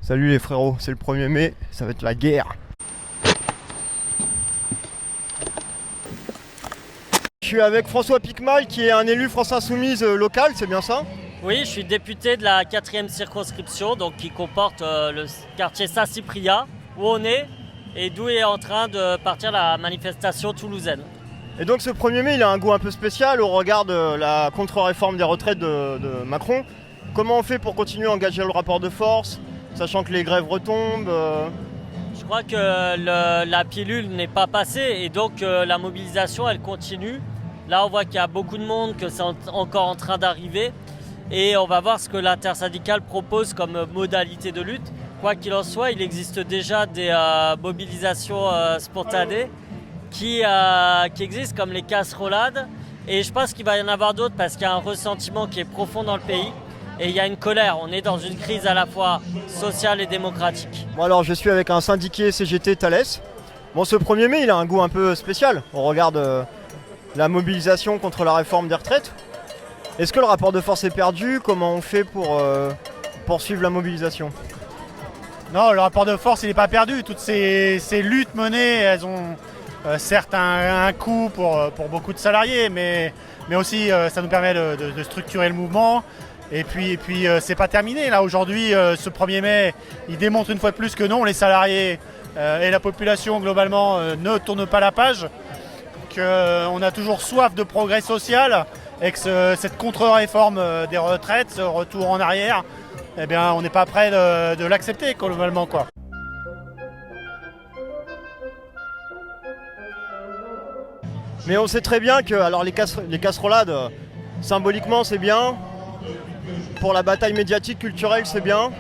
Salut les frérots, c'est le 1er mai, ça va être la guerre. Je suis avec François Piquemal qui est un élu France Insoumise local, c'est bien ça? Oui, je suis député de la 4e circonscription, donc qui comporte le quartier Saint-Cyprien, où on est, et d'où est en train de partir la manifestation toulousaine. Et donc ce 1er mai, il a un goût un peu spécial au regard de la contre-réforme des retraites de Macron. Comment on fait pour continuer à engager le rapport de force, sachant que les grèves retombent Je crois que la pilule n'est pas passée, et donc la mobilisation, elle continue. Là, on voit qu'il y a beaucoup de monde, que c'est encore en train d'arriver. Et on va voir ce que l'intersyndicale propose comme modalité de lutte. Quoi qu'il en soit, il existe déjà des mobilisations spontanées qui existent, comme les casserolades. Et je pense qu'il va y en avoir d'autres parce qu'il y a un ressentiment qui est profond dans le pays. Et il y a une colère. On est dans une crise à la fois sociale et démocratique. Bon alors, je suis avec un syndiqué CGT Thales. Bon, ce 1er mai, il a un goût un peu spécial au regard de la mobilisation contre la réforme des retraites. Est-ce que le rapport de force est perdu? Comment on fait pour poursuivre la mobilisation? Non, le rapport de force, il n'est pas perdu. Toutes ces luttes menées, elles ont certes un coût pour beaucoup de salariés, mais aussi ça nous permet de structurer le mouvement. Et puis c'est pas terminé. Là, aujourd'hui, ce 1er mai, il démontre une fois de plus que non, les salariés et la population, globalement, ne tournent pas la page. Qu'on a toujours soif de progrès social et que cette contre-réforme des retraites, ce retour en arrière, eh bien, on n'est pas prêt de l'accepter globalement, quoi. Mais on sait très bien que alors les casserolades, symboliquement c'est bien, pour la bataille médiatique culturelle c'est bien,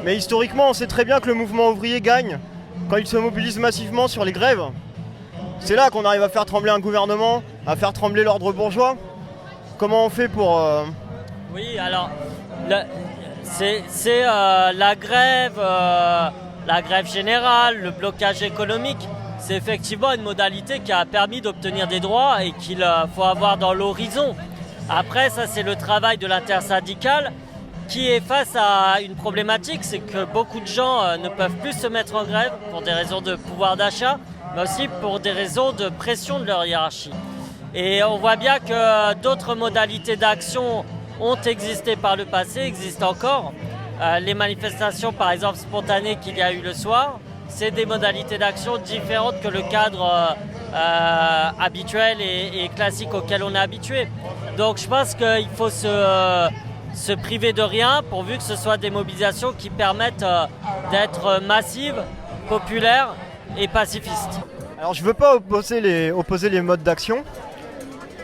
mais historiquement on sait très bien que le mouvement ouvrier gagne quand il se mobilise massivement sur les grèves. C'est là qu'on arrive à faire trembler un gouvernement, à faire trembler l'ordre bourgeois. Comment on fait pour... Oui, alors, c'est la grève générale, le blocage économique. C'est effectivement une modalité qui a permis d'obtenir des droits et qu'il faut avoir dans l'horizon. Après, ça c'est le travail de l'intersyndicale qui est face à une problématique, c'est que beaucoup de gens ne peuvent plus se mettre en grève pour des raisons de pouvoir d'achat, mais aussi pour des raisons de pression de leur hiérarchie. Et on voit bien que d'autres modalités d'action ont existé par le passé, existent encore. Les manifestations, par exemple, spontanées qu'il y a eu le soir, c'est des modalités d'action différentes que le cadre habituel et classique auquel on est habitué. Donc je pense qu'il faut se priver de rien pourvu que ce soit des mobilisations qui permettent d'être massives, populaires et pacifistes. Alors je veux pas opposer les modes d'action.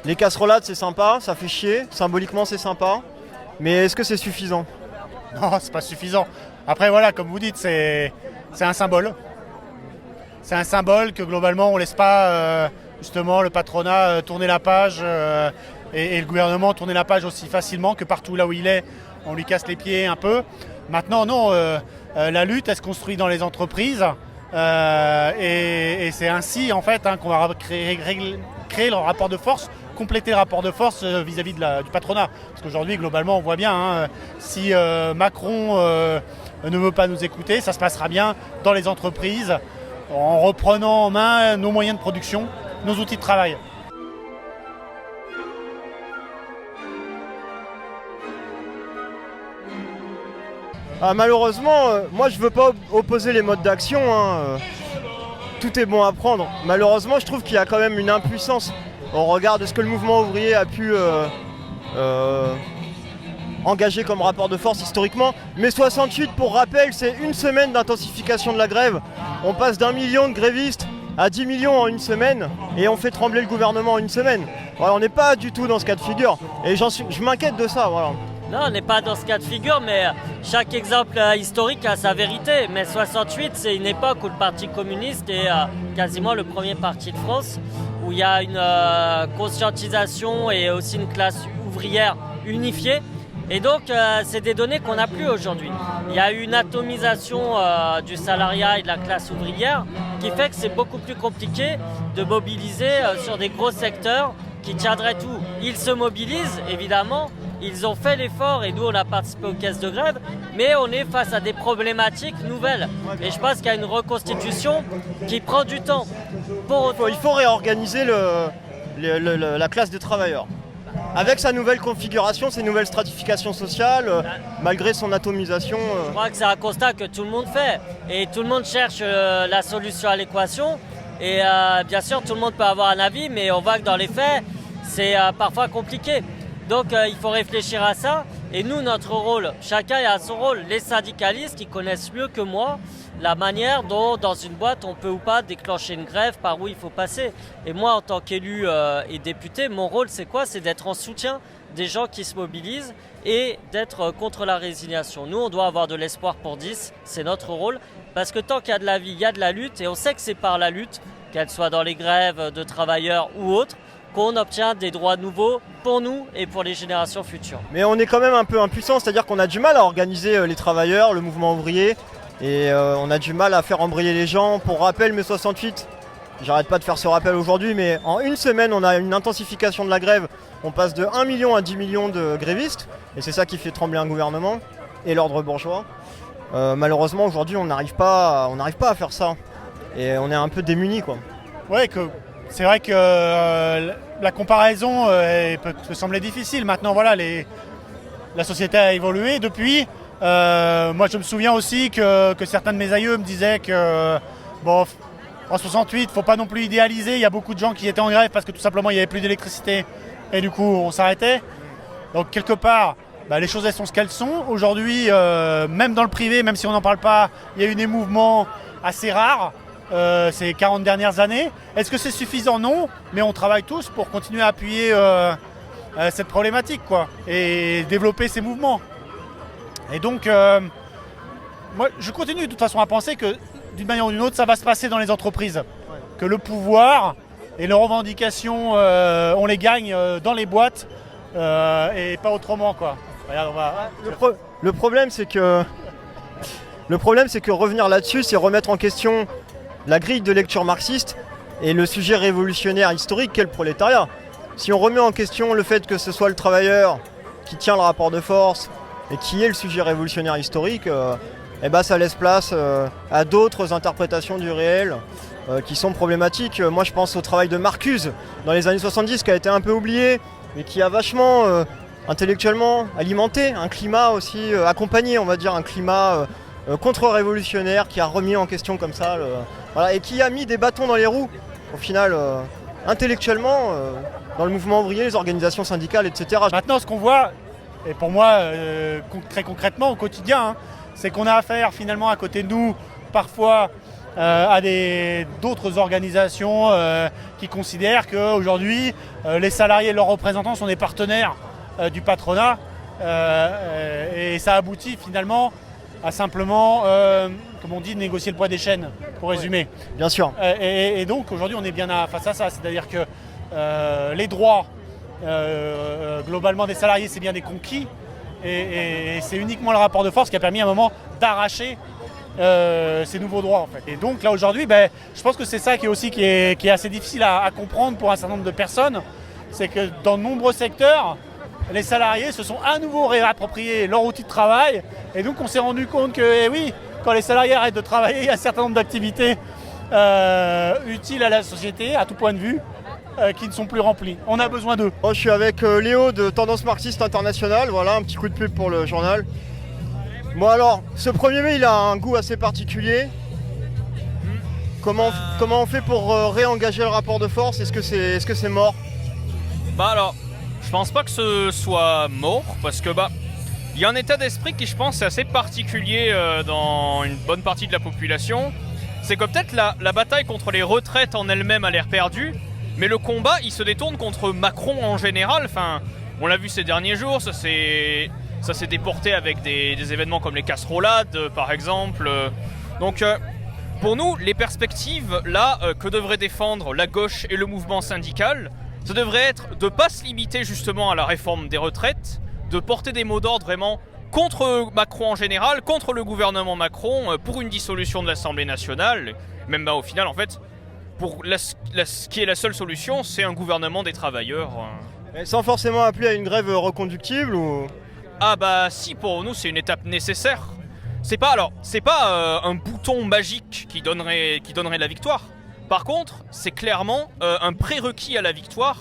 Les casserolades c'est sympa, ça fait chier, symboliquement c'est sympa, mais est-ce que c'est suffisant? Non, c'est pas suffisant. Après voilà, comme vous dites, c'est un symbole. C'est un symbole que globalement on laisse pas justement le patronat tourner la page et le gouvernement tourner la page aussi facilement que partout là où il est, on lui casse les pieds un peu. Maintenant non, la lutte elle se construit dans les entreprises et c'est ainsi en fait qu'on va créer le rapport de force, compléter le rapport de force vis-à-vis du patronat. Parce qu'aujourd'hui globalement on voit bien, si Macron ne veut pas nous écouter, ça se passera bien dans les entreprises en reprenant en main nos moyens de production, nos outils de travail. Malheureusement, moi je veux pas opposer les modes d'action, tout est bon à prendre. Malheureusement je trouve qu'il y a quand même une impuissance au regard de ce que le mouvement ouvrier a pu engager comme rapport de force historiquement. Mais 68 pour rappel, c'est une semaine d'intensification de la grève. On passe d'1 million de grévistes à 10 millions en une semaine et on fait trembler le gouvernement en une semaine. Voilà, on n'est pas du tout dans ce cas de figure et je m'inquiète de ça. Voilà. Non, on n'est pas dans ce cas de figure, mais chaque exemple historique a sa vérité. Mais 68, c'est une époque où le Parti communiste est quasiment le premier parti de France, où il y a une conscientisation et aussi une classe ouvrière unifiée. Et donc, c'est des données qu'on n'a plus aujourd'hui. Il y a eu une atomisation du salariat et de la classe ouvrière qui fait que c'est beaucoup plus compliqué de mobiliser sur des gros secteurs qui tiendraient tout. Ils se mobilisent, évidemment. ils ont fait l'effort et nous on a participé aux caisses de grève, mais on est face à des problématiques nouvelles. Et je pense qu'il y a une reconstitution qui prend du temps. Il faut réorganiser la classe des travailleurs. Avec sa nouvelle configuration, ses nouvelles stratifications sociales, malgré son atomisation. Je crois que c'est un constat que tout le monde fait. Et tout le monde cherche la solution à l'équation. Et bien sûr, tout le monde peut avoir un avis, mais on voit que dans les faits, c'est parfois compliqué. Donc il faut réfléchir à ça. Et nous, notre rôle, chacun a son rôle. Les syndicalistes qui connaissent mieux que moi la manière dont, dans une boîte, on peut ou pas déclencher une grève, par où il faut passer. Et moi, en tant qu'élu et député, mon rôle, c'est quoi? C'est d'être en soutien des gens qui se mobilisent et d'être contre la résignation. Nous, on doit avoir de l'espoir pour 10, c'est notre rôle. Parce que tant qu'il y a de la vie, il y a de la lutte. Et on sait que c'est par la lutte, qu'elle soit dans les grèves de travailleurs ou autres, qu'on obtient des droits nouveaux pour nous et pour les générations futures. Mais on est quand même un peu impuissant, c'est-à-dire qu'on a du mal à organiser les travailleurs, le mouvement ouvrier. Et on a du mal à faire embrayer les gens. Pour rappel, mai 68, j'arrête pas de faire ce rappel aujourd'hui, mais en une semaine, on a une intensification de la grève. On passe de 1 million à 10 millions de grévistes, et c'est ça qui fait trembler un gouvernement et l'ordre bourgeois. Malheureusement, aujourd'hui, on n'arrive pas à faire ça. Et on est un peu démunis, quoi. Ouais, c'est vrai que la comparaison peut sembler difficile. Maintenant, voilà, la société a évolué depuis. Moi, je me souviens aussi que certains de mes aïeux me disaient que, bon, en 68, il ne faut pas non plus idéaliser. Il y a beaucoup de gens qui étaient en grève parce que tout simplement, il n'y avait plus d'électricité. Et du coup, on s'arrêtait. Donc, quelque part, les choses, elles sont ce qu'elles sont. Aujourd'hui, même dans le privé, même si on n'en parle pas, il y a eu des mouvements assez rares ces 40 dernières années. Est-ce que c'est suffisant? Non. Mais on travaille tous pour continuer à appuyer cette problématique, quoi, et développer ces mouvements. Et donc, moi, je continue de toute façon à penser que d'une manière ou d'une autre, ça va se passer dans les entreprises. Que le pouvoir et les revendications, on les gagne dans les boîtes et pas autrement, quoi. Regarde, Le problème, c'est que revenir là-dessus, c'est remettre en question la grille de lecture marxiste et le sujet révolutionnaire historique qu'est le prolétariat. Si on remet en question le fait que ce soit le travailleur qui tient le rapport de force, et qui est le sujet révolutionnaire historique, ça laisse place à d'autres interprétations du réel qui sont problématiques. Moi, je pense au travail de Marcuse dans les années 70, qui a été un peu oublié, mais qui a vachement intellectuellement alimenté un climat aussi accompagné, on va dire, un climat contre-révolutionnaire qui a remis en question comme ça, et qui a mis des bâtons dans les roues, au final, intellectuellement, dans le mouvement ouvrier, les organisations syndicales, etc. Maintenant, ce qu'on voit, et pour moi, très concrètement, au quotidien, c'est qu'on a affaire finalement à côté de nous, parfois, à d'autres organisations qui considèrent qu'aujourd'hui, les salariés et leurs représentants sont des partenaires du patronat. Et ça aboutit finalement à simplement, comme on dit, négocier le poids des chaînes, pour résumer. Bien sûr. Et donc, aujourd'hui, on est bien face à ça. C'est-à-dire que les droits, globalement des salariés, c'est bien des conquis et c'est uniquement le rapport de force qui a permis à un moment d'arracher ces nouveaux droits, en fait. Et donc là aujourd'hui, je pense que c'est ça qui est assez difficile à comprendre pour un certain nombre de personnes, c'est que dans de nombreux secteurs, les salariés se sont à nouveau réappropriés leur outil de travail et donc on s'est rendu compte que oui, quand les salariés arrêtent de travailler, il y a un certain nombre d'activités utiles à la société, à tout point de vue, qui ne sont plus remplis. On a besoin d'eux. Je suis avec Léo de Tendance Marxiste Internationale, voilà un petit coup de pub pour le journal. Bon alors, ce 1er mai il a un goût assez particulier. Comment on fait pour réengager le rapport de force? Est-ce que c'est mort? Alors, je pense pas que ce soit mort, parce que il y a un état d'esprit qui je pense est assez particulier dans une bonne partie de la population. C'est que peut-être la bataille contre les retraites en elle-même a l'air perdue, mais le combat, il se détourne contre Macron en général. Enfin, on l'a vu ces derniers jours, ça s'est déporté avec des événements comme les casserolades, par exemple. Donc, pour nous, les perspectives, là, que devraient défendre la gauche et le mouvement syndical, ça devrait être de ne pas se limiter justement à la réforme des retraites, de porter des mots d'ordre vraiment contre Macron en général, contre le gouvernement Macron, pour une dissolution de l'Assemblée nationale. Même au final, en fait, pour ce qui est la seule solution, c'est un gouvernement des travailleurs. Et sans forcément appeler à une grève reconductible ou... Ah bah si, pour nous c'est une étape nécessaire. C'est pas un bouton magique qui donnerait la victoire. Par contre, c'est clairement un prérequis à la victoire,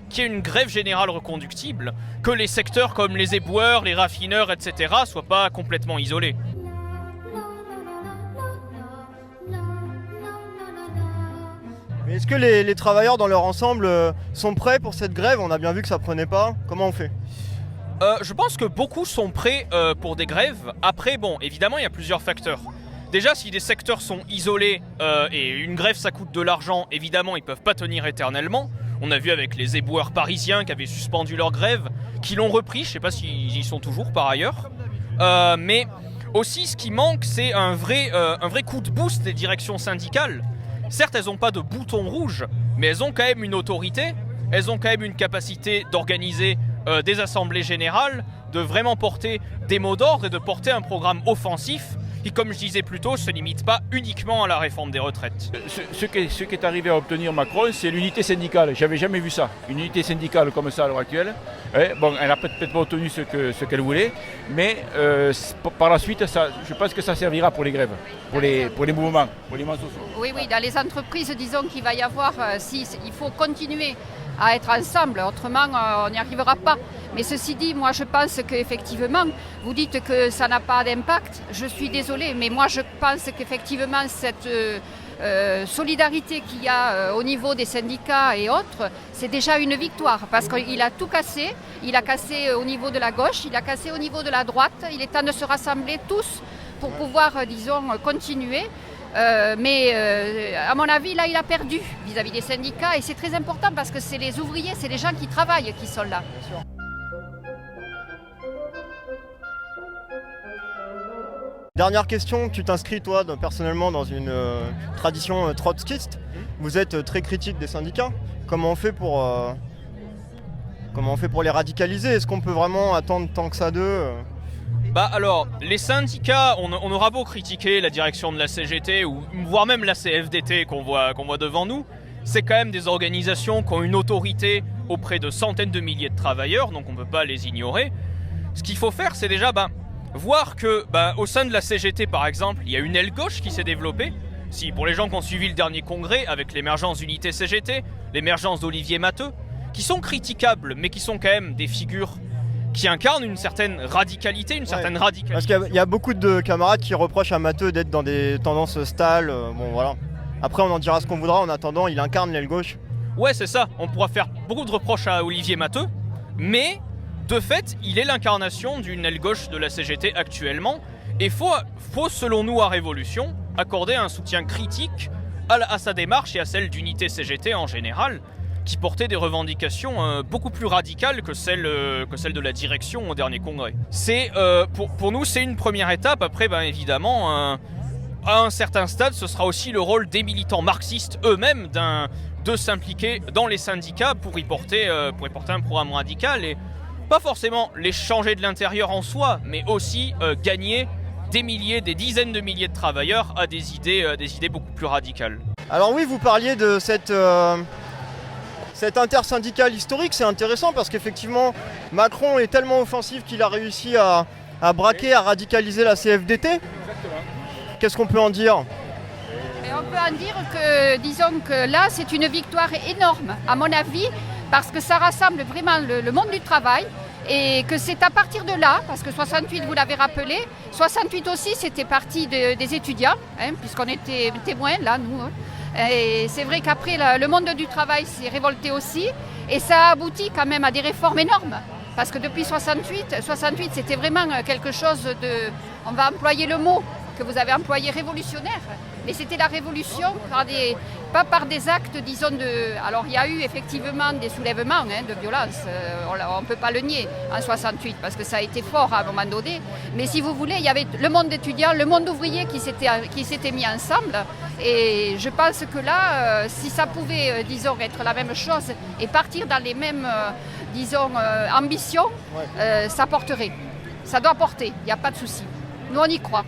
qui est une grève générale reconductible, que les secteurs comme les éboueurs, les raffineurs, etc. soient pas complètement isolés. Mais est-ce que les travailleurs dans leur ensemble sont prêts pour cette grève? On a bien vu que ça prenait pas. Comment on fait? Je pense que beaucoup sont prêts pour des grèves. Après, bon, évidemment, il y a plusieurs facteurs. Déjà, si des secteurs sont isolés et une grève ça coûte de l'argent, évidemment, ils peuvent pas tenir éternellement. On a vu avec les éboueurs parisiens qui avaient suspendu leur grève, qui l'ont repris, je sais pas s'ils y sont toujours par ailleurs. Mais aussi, ce qui manque, c'est un vrai coup de boost des directions syndicales. Certes, elles n'ont pas de bouton rouge, mais elles ont quand même une autorité, elles ont quand même une capacité d'organiser des assemblées générales, de vraiment porter des mots d'ordre et de porter un programme offensif qui, comme je disais plus tôt, ne se limite pas uniquement à la réforme des retraites. Ce qui est arrivé à obtenir Macron, c'est l'unité syndicale. J'avais jamais vu ça, une unité syndicale comme ça à l'heure actuelle. Bon, elle n'a peut-être pas obtenu ce qu'elle voulait, mais par la suite, je pense que ça servira pour les grèves, pour les mouvements sociaux. Oui, dans les entreprises, disons qu'il va y avoir, il faut continuer à être ensemble, autrement on n'y arrivera pas. Mais ceci dit, moi je pense qu'effectivement, vous dites que ça n'a pas d'impact, je suis désolée, mais moi je pense qu'effectivement cette solidarité qu'il y a au niveau des syndicats et autres, c'est déjà une victoire, parce qu'il a tout cassé, il a cassé au niveau de la gauche, il a cassé au niveau de la droite, il est temps de se rassembler tous pour pouvoir, disons, continuer. Mais à mon avis, là, il a perdu vis-à-vis des syndicats et c'est très important parce que c'est les ouvriers, c'est les gens qui travaillent qui sont là. Dernière question, tu t'inscris toi personnellement dans une tradition trotskiste. Vous êtes très critique des syndicats. Comment on fait pour les radicaliser? Est-ce qu'on peut vraiment attendre tant que ça d'eux? Bah alors, les syndicats, on aura beau critiquer la direction de la CGT ou voire même la CFDT qu'on voit devant nous, c'est quand même des organisations qui ont une autorité auprès de centaines de milliers de travailleurs, donc on ne peut pas les ignorer. Ce qu'il faut faire, c'est déjà voir que au sein de la CGT par exemple, il y a une aile gauche qui s'est développée. Si pour les gens qui ont suivi le dernier congrès avec l'émergence d'Unité CGT, l'émergence d'Olivier Matteux, qui sont critiquables mais qui sont quand même des figures qui incarne une certaine radicalité, Parce qu'il y a beaucoup de camarades qui reprochent à Matteux d'être dans des tendances stalles, bon voilà. Après on en dira ce qu'on voudra, en attendant il incarne l'aile gauche. Ouais c'est ça, on pourra faire beaucoup de reproches à Olivier Matteux, mais de fait il est l'incarnation d'une aile gauche de la CGT actuellement, et faut selon nous à Révolution accorder un soutien critique à sa démarche et à celle d'Unité CGT en général, qui portait des revendications beaucoup plus radicales que celles de la direction au dernier congrès. Pour nous, c'est une première étape. Après, évidemment, à un certain stade, ce sera aussi le rôle des militants marxistes eux-mêmes de s'impliquer dans les syndicats pour y porter un programme radical et pas forcément les changer de l'intérieur en soi, mais aussi gagner des dizaines de milliers de travailleurs à des idées beaucoup plus radicales. Alors oui, vous parliez de cette intersyndicale historique, c'est intéressant parce qu'effectivement Macron est tellement offensif qu'il a réussi à braquer, à radicaliser la CFDT. Exactement. Qu'est-ce qu'on peut en dire? Et on peut en dire que, disons que là c'est une victoire énorme à mon avis, parce que ça rassemble vraiment le monde du travail et que c'est à partir de là, parce que 68 vous l'avez rappelé, 68 aussi c'était parti des étudiants, puisqu'on était témoins là nous. Et c'est vrai qu'après, le monde du travail s'est révolté aussi et ça a abouti quand même à des réformes énormes. Parce que depuis 68 c'était vraiment quelque chose de, on va employer le mot que vous avez employé, révolutionnaire. Mais c'était la révolution pas par des actes, disons, alors il y a eu effectivement des soulèvements de violence, on ne peut pas le nier en 68 parce que ça a été fort à un moment donné. Mais si vous voulez, il y avait le monde étudiant, le monde ouvrier qui s'était mis ensemble. Et je pense que là, si ça pouvait, disons, être la même chose et partir dans les mêmes, disons, ambitions, ça porterait. Ça doit porter, il n'y a pas de souci. Nous, on y croit.